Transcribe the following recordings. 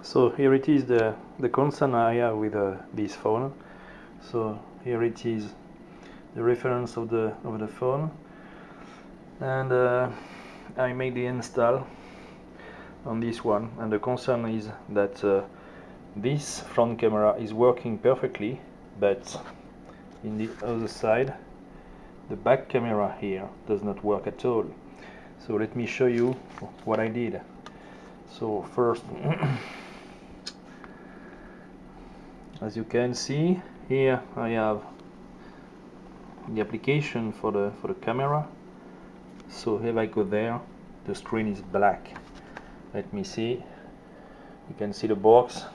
So here it is, the concern area with this phone. So here it is, the reference of the phone, and I made the install on this one, and the concern is that this front camera is working perfectly, but in the other side the back camera here does not work at all. So let me show you what I did. So first as you can see here, I have the application for the camera. So if I go there, the screen is black. Let me see. You can see the box,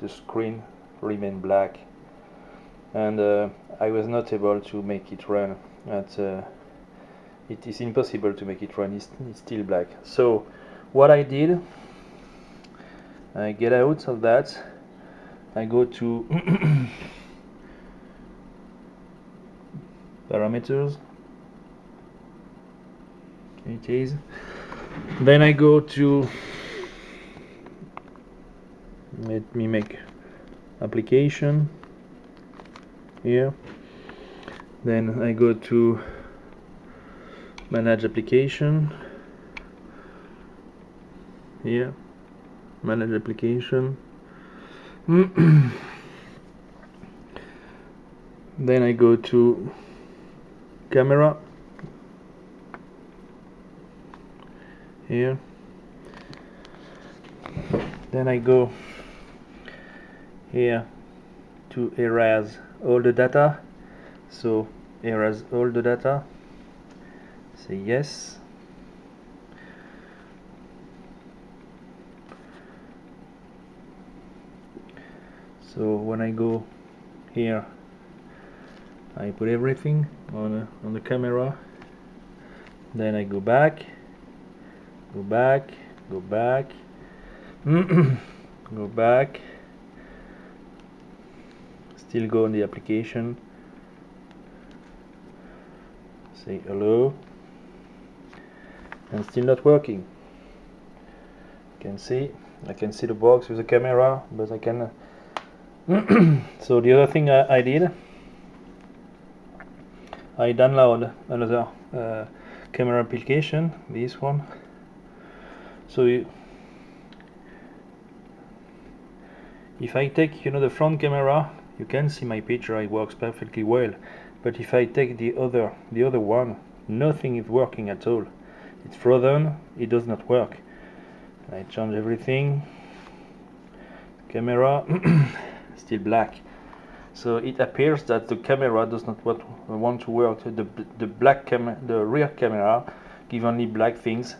the screen remain black, and I was not able to make it run. It is impossible to make it run. It's still black. So what I did, I get out of that. I go to parameters. It is. Then I go to, let me make application here. Then I go to manage application here, manage application. Then I go to camera here. Then I go here to erase all the data. So erase all the data, say yes. So when I go here, I put everything on the camera. Then I go back, go back, go back, go back, still go on the application, say hello, and still not working. You can see, I can see the box with the camera, but I can so the other thing I did, I download another camera application, this one. So if I take, the front camera, you can see my picture, it works perfectly well. But if I take the other one, nothing is working at all. It's frozen, it does not work. I change everything, camera, still black. So it appears that the camera does not want to work. The black camera, the rear camera, give only black things.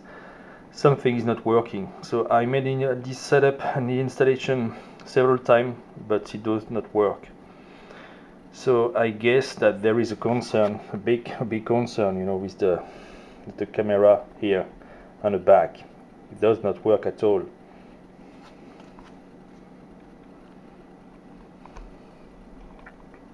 Something is not working. So I made this setup and the installation several times, but it does not work. So I guess that there is a concern, a big concern, with the camera here on the back. It does not work at all.